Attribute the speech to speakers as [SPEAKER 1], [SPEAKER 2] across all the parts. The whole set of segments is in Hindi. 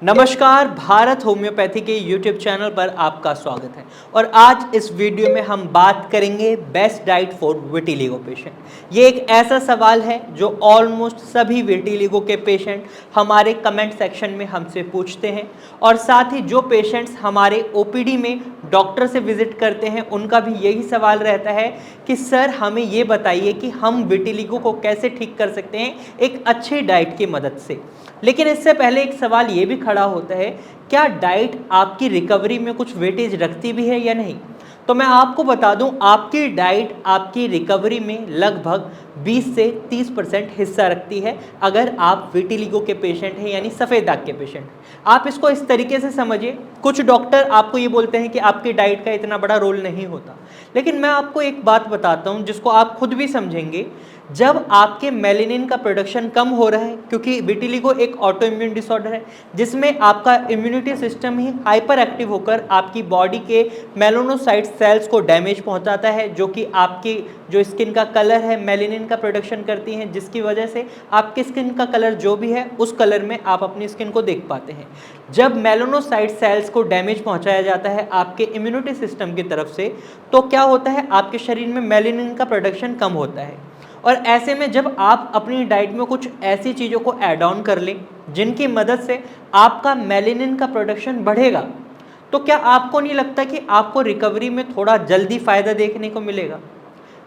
[SPEAKER 1] नमस्कार, भारत होम्योपैथी के YouTube चैनल पर आपका स्वागत है। और आज इस वीडियो में हम बात करेंगे best diet for vitiligo patient. ये एक ऐसा सवाल है जो ऑलमोस्ट सभी विटिलिगो के पेशेंट हमारे कमेंट सेक्शन में हमसे पूछते हैं, और साथ ही जो पेशेंट्स हमारे OPD में डॉक्टर से विजिट करते हैं उनका भी यही सवाल रहता है कि सर हमें ये बताइए कि हम विटिलिगो को कैसे ठीक कर सकते हैं एक अच्छी डाइट की मदद से। लेकिन इससे पहले एक सवाल ये भी खड़ा होता है, क्या डाइट आपकी रिकवरी में कुछ वेटेज रखती भी है या नहीं। तो मैं आपको बता दूं, आपकी डाइट आपकी रिकवरी में लगभग 20 से 30% हिस्सा रखती है अगर आप विटिलिगो के पेशेंट हैं, यानी सफ़ेद दाग के पेशेंट। आप इसको इस तरीके से समझिए, कुछ डॉक्टर आपको ये बोलते हैं कि आपकी डाइट का इतना बड़ा रोल नहीं होता, लेकिन मैं आपको एक बात बताता हूँ जिसको आप खुद भी समझेंगे। जब आपके मेलेनिन का प्रोडक्शन कम हो रहा है, क्योंकि विटिलिगो एक ऑटो इम्यून डिसऑर्डर है जिसमें आपका इम्यूनिटी सिस्टम ही हाइपर एक्टिव होकर आपकी बॉडी के मेलानोसाइट सेल्स को डैमेज पहुंचाता है, जो कि आपकी जो स्किन का कलर है मेलेनिन का प्रोडक्शन करती हैं, जिसकी वजह से आपकी स्किन का कलर जो भी है उस कलर में आप अपनी स्किन को देख पाते हैं। जब मेलानोसाइट सेल्स को डैमेज पहुंचाया जाता है आपके इम्यूनिटी सिस्टम की तरफ से, तो क्या होता है, आपके शरीर में मेलेनिन का प्रोडक्शन कम होता है। और ऐसे में जब आप अपनी डाइट में कुछ ऐसी चीज़ों को ऐड ऑन कर लें जिनकी मदद से आपका मेलेनिन का प्रोडक्शन बढ़ेगा, तो क्या आपको नहीं लगता कि आपको रिकवरी में थोड़ा जल्दी फ़ायदा देखने को मिलेगा।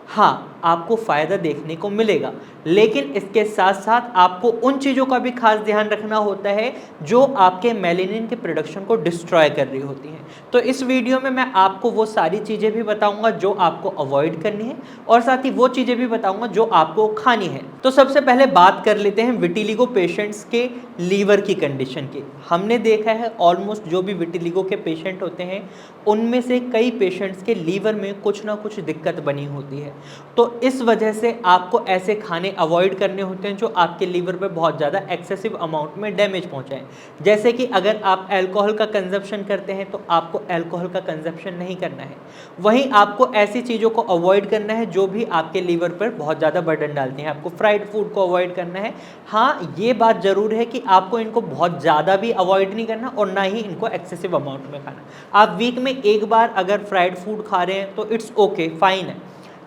[SPEAKER 1] हाँ, आपको फ़ायदा देखने को मिलेगा, लेकिन इसके साथ साथ आपको उन चीज़ों का भी खास ध्यान रखना होता है जो आपके मेलेनिन के प्रोडक्शन को डिस्ट्रॉय कर रही होती हैं। तो इस वीडियो में मैं आपको वो सारी चीज़ें भी बताऊंगा जो आपको अवॉइड करनी है, और साथ ही वो चीज़ें भी बताऊंगा जो आपको खानी है। तो सबसे पहले बात कर लेते हैं विटिलिगो पेशेंट्स के लीवर की कंडीशन की। हमने देखा है ऑलमोस्ट जो भी विटिलिगो के पेशेंट होते हैं उनमें से कई पेशेंट्स के लीवर में कुछ ना कुछ दिक्कत बनी होती है। तो इस वजह से आपको ऐसे खाने अवॉइड करने होते हैं जो आपके लीवर पे बहुत ज़्यादा एक्सेसिव अमाउंट में डैमेज पहुंचाएं। जैसे कि अगर आप अल्कोहल का कंजप्शन करते हैं तो आपको अल्कोहल का कंजप्शन नहीं करना है। वहीं आपको ऐसी चीज़ों को अवॉइड करना है जो भी आपके लीवर पर बहुत ज़्यादा बर्डन डालती हैं। आपको फ्राइड फूड को अवॉइड करना है। हाँ, ये बात ज़रूर है कि आपको इनको बहुत ज़्यादा भी अवॉइड नहीं करना और ना ही इनको एक्सेसिव अमाउंट में खाना। आप वीक में एक बार अगर फ्राइड फूड खा रहे हैं तो इट्स ओके, फाइन है,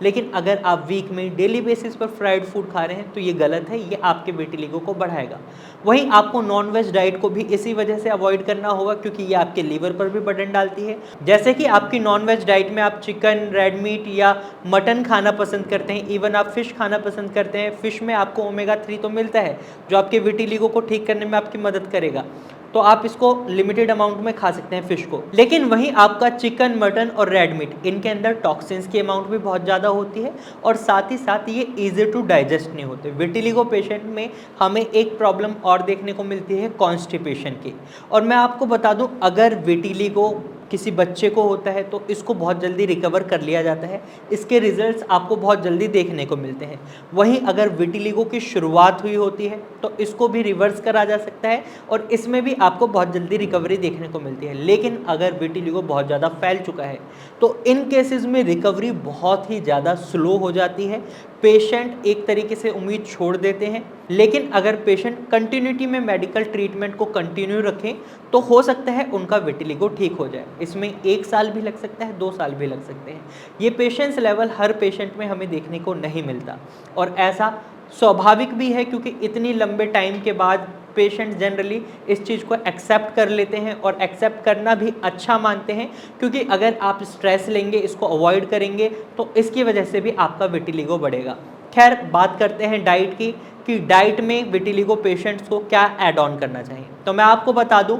[SPEAKER 1] लेकिन अगर आप वीक में डेली बेसिस पर फ्राइड फूड खा रहे हैं तो ये गलत है, ये आपके विटिलिगो को बढ़ाएगा। वहीं आपको नॉन वेज डाइट को भी इसी वजह से अवॉइड करना होगा क्योंकि ये आपके लीवर पर भी बर्डन डालती है। जैसे कि आपकी नॉन वेज डाइट में आप चिकन, रेड मीट या मटन खाना पसंद करते हैं, इवन आप फिश खाना पसंद करते हैं। फिश में आपको ओमेगा 3 तो मिलता है जो आपके विटिलिगो को ठीक करने में आपकी मदद करेगा, तो आप इसको लिमिटेड अमाउंट में खा सकते हैं फिश को। लेकिन वहीं आपका चिकन, मटन और रेड मीट, इनके अंदर टॉक्सिन्स की अमाउंट भी बहुत ज़्यादा होती है और साथ ही साथ ये ईजी टू डाइजेस्ट नहीं होते। विटिलिगो पेशेंट में हमें एक प्रॉब्लम और देखने को मिलती है कॉन्स्टिपेशन की। और मैं आपको बता दूं, अगर विटिलिगो किसी बच्चे को होता है तो इसको बहुत जल्दी रिकवर कर लिया जाता है, इसके रिजल्ट्स आपको बहुत जल्दी देखने को मिलते हैं। वहीं अगर विटिलिगो की शुरुआत हुई होती है तो इसको भी रिवर्स करा जा सकता है और इसमें भी आपको बहुत जल्दी रिकवरी देखने को मिलती है। लेकिन अगर विटिलिगो बहुत ज़्यादा फैल चुका है तो इन केसेस में रिकवरी बहुत ही ज़्यादा स्लो हो जाती है। पेशेंट एक तरीके से उम्मीद छोड़ देते हैं। लेकिन अगर पेशेंट कंटिन्यूटी में मेडिकल ट्रीटमेंट को कंटिन्यू रखें तो हो सकता है उनका विटिलिगो ठीक हो जाए। इसमें 1 साल भी लग सकता है, 2 साल भी लग सकते हैं। ये पेशेंस लेवल हर पेशेंट में हमें देखने को नहीं मिलता, और ऐसा स्वाभाविक भी है क्योंकि इतनी लंबे टाइम के बाद पेशेंट जनरली इस चीज़ को एक्सेप्ट कर लेते हैं और एक्सेप्ट करना भी अच्छा मानते हैं, क्योंकि अगर आप स्ट्रेस लेंगे, इसको अवॉइड करेंगे तो इसकी वजह से भी आपका विटिलिगो बढ़ेगा। खैर, बात करते हैं डाइट की कि डाइट में विटिलिगो पेशेंट्स को क्या ऐड ऑन करना चाहिए। तो मैं आपको बता दूं,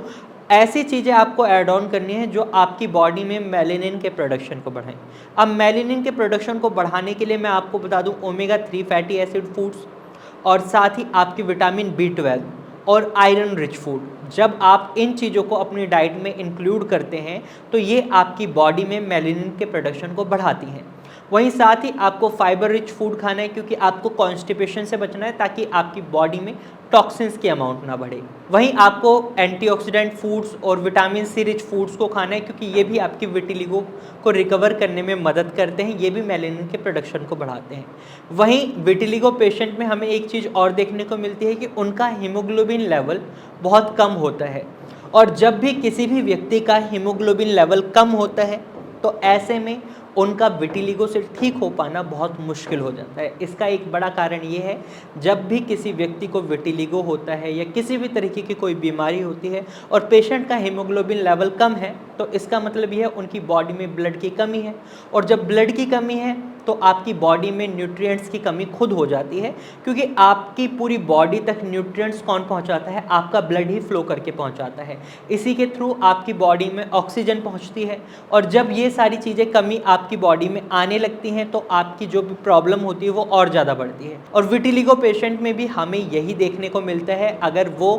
[SPEAKER 1] ऐसी चीज़ें आपको ऐड ऑन करनी है जो आपकी बॉडी में मेलेनिन के प्रोडक्शन को बढ़ाएं। अब मेलेनिन के प्रोडक्शन को बढ़ाने के लिए मैं आपको बता दूं, ओमेगा 3 फैटी एसिड फूड्स और साथ ही आपकी विटामिन B12 और आयरन रिच फूड, जब आप इन चीज़ों को अपनी डाइट में इंक्लूड करते हैं तो ये आपकी बॉडी में मेलेनिन के प्रोडक्शन को बढ़ाती हैं। वहीं साथ ही आपको फाइबर रिच फूड खाना है क्योंकि आपको कॉन्स्टिपेशन से बचना है ताकि आपकी बॉडी में टॉक्सिन्स की अमाउंट ना बढ़े। वहीं आपको एंटीऑक्सीडेंट फूड्स और विटामिन C रिच फूड्स को खाना है क्योंकि ये भी आपकी विटिलिगो को रिकवर करने में मदद करते हैं, ये भी मेलेनिन के प्रोडक्शन को बढ़ाते हैं। वहीं विटिलिगो पेशेंट में हमें एक चीज़ और देखने को मिलती है कि उनका हीमोग्लोबिन लेवल बहुत कम होता है। और जब भी किसी भी व्यक्ति का हीमोग्लोबिन लेवल कम होता है तो ऐसे में उनका विटिलिगो से ठीक हो पाना बहुत मुश्किल हो जाता है। इसका एक बड़ा कारण ये है, जब भी किसी व्यक्ति को विटिलिगो होता है या किसी भी तरीके की कोई बीमारी होती है और पेशेंट का हीमोग्लोबिन लेवल कम है, तो इसका मतलब ये है उनकी बॉडी में ब्लड की कमी है, और जब ब्लड की कमी है तो आपकी बॉडी में न्यूट्रिएंट्स की कमी खुद हो जाती है, क्योंकि आपकी पूरी बॉडी तक न्यूट्रिएंट्स कौन पहुंचाता है? आपका ब्लड ही फ्लो करके पहुंचाता है। इसी के थ्रू आपकी बॉडी में ऑक्सीजन पहुंचती है, और जब ये सारी चीज़ें कमी आपकी बॉडी में आने लगती हैं तो आपकी जो भी प्रॉब्लम होती है वो और ज़्यादा बढ़ती है। और विटिलिगो पेशेंट में भी हमें यही देखने को मिलता है, अगर वो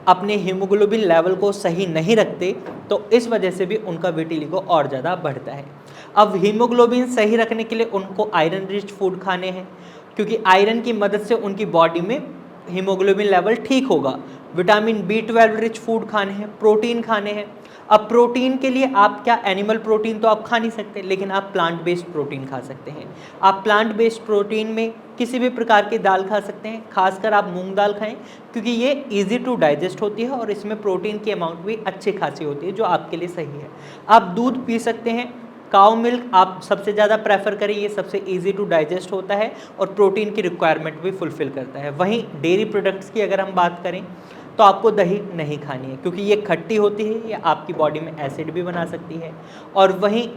[SPEAKER 1] अपने हीमोग्लोबिन लेवल को सही नहीं रखते तो इस वजह से भी उनका विटिलिगो और ज़्यादा बढ़ता है। अब हीमोग्लोबिन सही रखने के लिए उनको आयरन रिच फूड खाने हैं, क्योंकि आयरन की मदद से उनकी बॉडी में हीमोग्लोबिन लेवल ठीक होगा। विटामिन B12 रिच फूड खाने हैं, प्रोटीन खाने हैं। अब प्रोटीन के लिए आप क्या, एनिमल प्रोटीन तो आप खा नहीं सकते, लेकिन आप प्लांट बेस्ड प्रोटीन खा सकते हैं। आप प्लांट बेस्ड प्रोटीन में किसी भी प्रकार की दाल खा सकते हैं, खासकर आप मूंग दाल खाएं, क्योंकि ये इजी टू डाइजेस्ट होती है और इसमें प्रोटीन की अमाउंट भी अच्छी खासी होती है, जो आपके लिए सही है। आप दूध पी सकते हैं, काउ मिल्क आप सबसे ज़्यादा प्रेफर करें, ये सबसे इजी टू डाइजेस्ट होता है और प्रोटीन की रिक्वायरमेंट भी फुलफ़िल करता है। वहीं डेयरी प्रोडक्ट्स की अगर हम बात करें तो आपको दही नहीं खानी है, क्योंकि ये खट्टी होती है, ये आपकी बॉडी में एसिड भी बना सकती है, और वहीं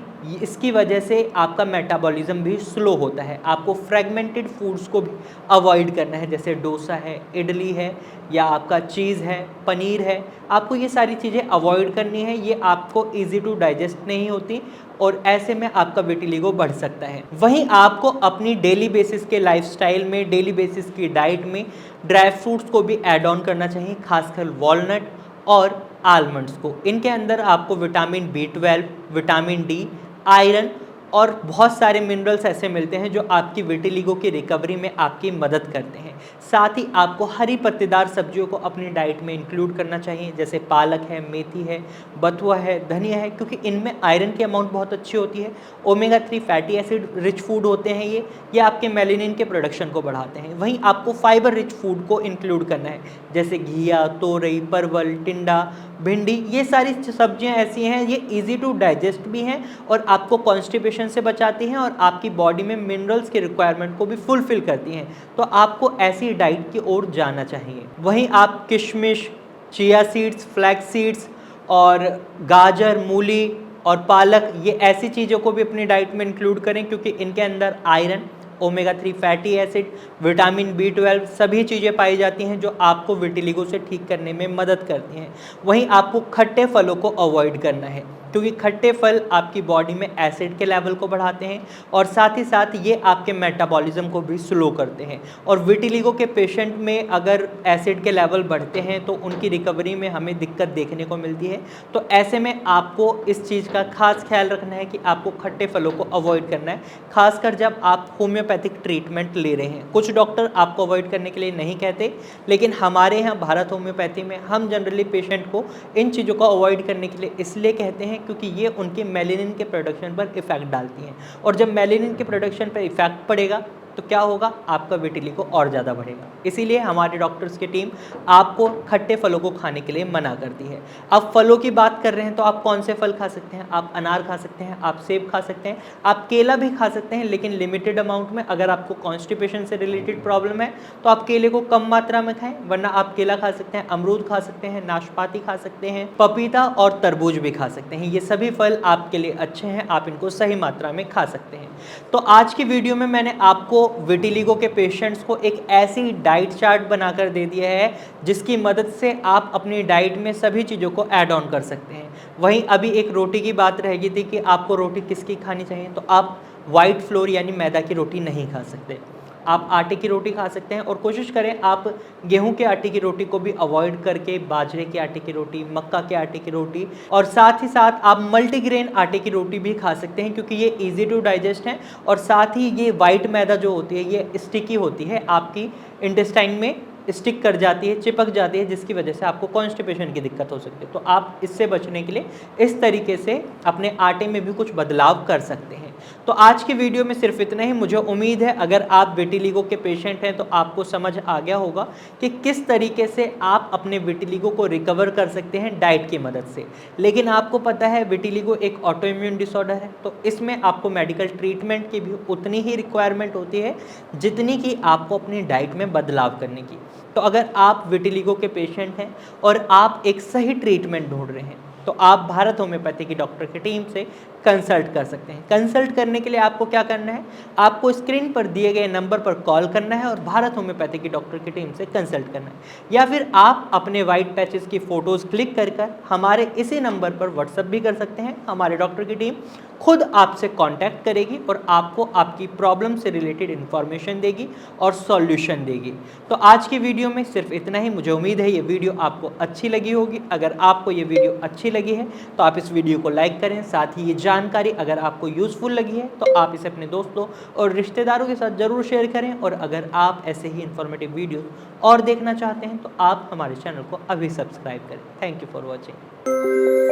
[SPEAKER 1] इसकी वजह से आपका मेटाबॉलिज्म भी स्लो होता है। आपको फ्रेगमेंटेड फूड्स को भी अवॉइड करना है, जैसे डोसा है, इडली है, या आपका चीज़ है, पनीर है। आपको ये सारी चीज़ें अवॉइड करनी है, ये आपको ईजी टू डाइजेस्ट नहीं होती और ऐसे में आपका विटिलिगो बढ़ सकता है। वहीं आपको अपनी डेली बेसिस के लाइफस्टाइल में, डेली बेसिस की डाइट में ड्राई फ्रूट्स को भी ऐड ऑन करना चाहिए, खासकर वॉलनट और आलमंड्स को। इनके अंदर आपको vitamin B12, vitamin D, iron और बहुत सारे मिनरल्स ऐसे मिलते हैं जो आपकी विटिलिगो की रिकवरी में आपकी मदद करते हैं। साथ ही आपको हरी पत्तेदार सब्जियों को अपनी डाइट में इंक्लूड करना चाहिए, जैसे पालक है, मेथी है, बथुआ है, धनिया है, क्योंकि इनमें आयरन की अमाउंट बहुत अच्छी होती है। Omega 3 fatty acid rich food होते हैं ये आपके मेलानिन के प्रोडक्शन को बढ़ाते हैं। वहीं आपको फाइबर रिच फूड को इंक्लूड करना है, जैसे घिया, तोरई, परवल, टिंडा, भिंडी। ये सारी सब्जियां ऐसी हैं, ये इजी टू डाइजेस्ट भी हैं और आपको कॉन्स्टिपेशन से बचाती हैं और आपकी बॉडी में मिनरल्स की रिक्वायरमेंट को भी फुलफिल करती हैं। तो आपको ऐसी डाइट की ओर जाना चाहिए। वहीं आप किशमिश, चिया सीड्स, फ्लैक्स सीड्स और गाजर, मूली और पालक, ये ऐसी चीज़ों को भी अपनी डाइट में इंक्लूड करें, क्योंकि इनके अंदर iron, omega 3 fatty acid, vitamin B12 सभी चीज़ें पाई जाती हैं जो आपको विटिलिगो से ठीक करने में मदद करती हैं। वहीं आपको खट्टे फलों को अवॉइड करना है, क्योंकि खट्टे फल आपकी बॉडी में एसिड के लेवल को बढ़ाते हैं और साथ ही साथ ये आपके मेटाबॉलिज्म को भी स्लो करते हैं। और विटिलिगो के पेशेंट में अगर एसिड के लेवल बढ़ते हैं तो उनकी रिकवरी में हमें दिक्कत देखने को मिलती है। तो ऐसे में आपको इस चीज़ का खास ख्याल रखना है कि आपको खट्टे फलों को अवॉइड करना है, खासकर जब आप होम्योपैथिक ट्रीटमेंट ले रहे हैं। कुछ डॉक्टर आपको अवॉइड करने के लिए नहीं कहते, लेकिन हमारे यहाँ भारत होम्योपैथी में हम जनरली पेशेंट को इन चीज़ों को अवॉइड करने के लिए इसलिए कहते हैं क्योंकि ये उनके मेलानिन के प्रोडक्शन पर इफेक्ट डालती हैं, और जब मेलानिन के प्रोडक्शन पर इफेक्ट पड़ेगा तो क्या होगा, आपका विटिलिगो और ज़्यादा बढ़ेगा। इसीलिए हमारे डॉक्टर्स की टीम आपको खट्टे फलों को खाने के लिए मना करती है। अब फलों की बात कर रहे हैं तो आप कौन से फल खा सकते हैं? आप अनार खा सकते हैं, आप सेब खा सकते हैं, आप केला भी खा सकते हैं, लेकिन लिमिटेड अमाउंट में। अगर आपको कॉन्स्टिपेशन से रिलेटेड प्रॉब्लम है तो आप केले को कम मात्रा में खाएं, वरना आप केला खा सकते हैं, अमरूद खा सकते हैं, नाशपाती खा सकते हैं, पपीता और तरबूज भी खा सकते हैं। ये सभी फल आपके लिए अच्छे हैं, आप इनको सही मात्रा में खा सकते हैं। तो आज की वीडियो में मैंने आपको विटिलिगो के पेशेंट्स को एक ऐसी डाइट चार्ट बनाकर दे दिया है जिसकी मदद से आप अपनी डाइट में सभी चीज़ों को ऐड ऑन कर सकते हैं। वहीं अभी एक रोटी की बात रह गई थी कि आपको रोटी किसकी खानी चाहिए, तो आप वाइट फ्लोर यानी मैदा की रोटी नहीं खा सकते, आप आटे की रोटी खा सकते हैं। और कोशिश करें आप गेहूं के आटे की रोटी को भी अवॉइड करके बाजरे के आटे की रोटी, मक्का के आटे की रोटी, और साथ ही साथ आप मल्टीग्रेन आटे की रोटी भी खा सकते हैं, क्योंकि ये इजी टू डाइजेस्ट है। और साथ ही ये वाइट मैदा जो होती है ये स्टिकी होती है, आपकी इंटेस्टाइन में स्टिक कर जाती है, चिपक जाती है, जिसकी वजह से आपको कॉन्स्टिपेशन की दिक्कत हो सकती है। तो आप इससे बचने के लिए इस तरीके से अपने आटे में भी कुछ बदलाव कर सकते हैं। तो आज की वीडियो में सिर्फ इतना ही। मुझे उम्मीद है अगर आप विटिलिगो के पेशेंट हैं तो आपको समझ आ गया होगा कि किस तरीके से आप अपने विटिलिगो को रिकवर कर सकते हैं डाइट की मदद से। लेकिन आपको पता है विटिलिगो एक ऑटो इम्यून डिसऑर्डर है, तो इसमें आपको मेडिकल ट्रीटमेंट की भी उतनी ही रिक्वायरमेंट होती है जितनी कि आपको अपनी डाइट में बदलाव करने की। तो अगर आप विटिलिगो के पेशेंट हैं और आप एक सही ट्रीटमेंट ढूंढ रहे हैं तो आप भारत होम्योपैथी की डॉक्टर की टीम से कंसल्ट कर सकते हैं। कंसल्ट करने के लिए आपको क्या करना है, आपको स्क्रीन पर दिए गए नंबर पर कॉल करना है और भारत होम्योपैथी की डॉक्टर की टीम से कंसल्ट करना है, या फिर आप अपने वाइट पैचेस की फ़ोटोज़ क्लिक कर हमारे इसी नंबर पर व्हाट्सअप भी कर सकते हैं। हमारे डॉक्टर की टीम खुद आपसे कांटेक्ट करेगी और आपको आपकी प्रॉब्लम से रिलेटेड इन्फॉर्मेशन देगी और सॉल्यूशन देगी। तो आज की वीडियो में सिर्फ इतना ही। मुझे उम्मीद है ये वीडियो आपको अच्छी लगी होगी। अगर आपको ये वीडियो अच्छी लगी है तो आप इस वीडियो को लाइक करें। साथ ही ये जानकारी अगर आपको यूज़फुल लगी है तो आप इसे अपने दोस्तों और रिश्तेदारों के साथ ज़रूर शेयर करें। और अगर आप ऐसे ही इन्फॉर्मेटिव वीडियो और देखना चाहते हैं तो आप हमारे चैनल को अभी सब्सक्राइब करें। Thank you for watching.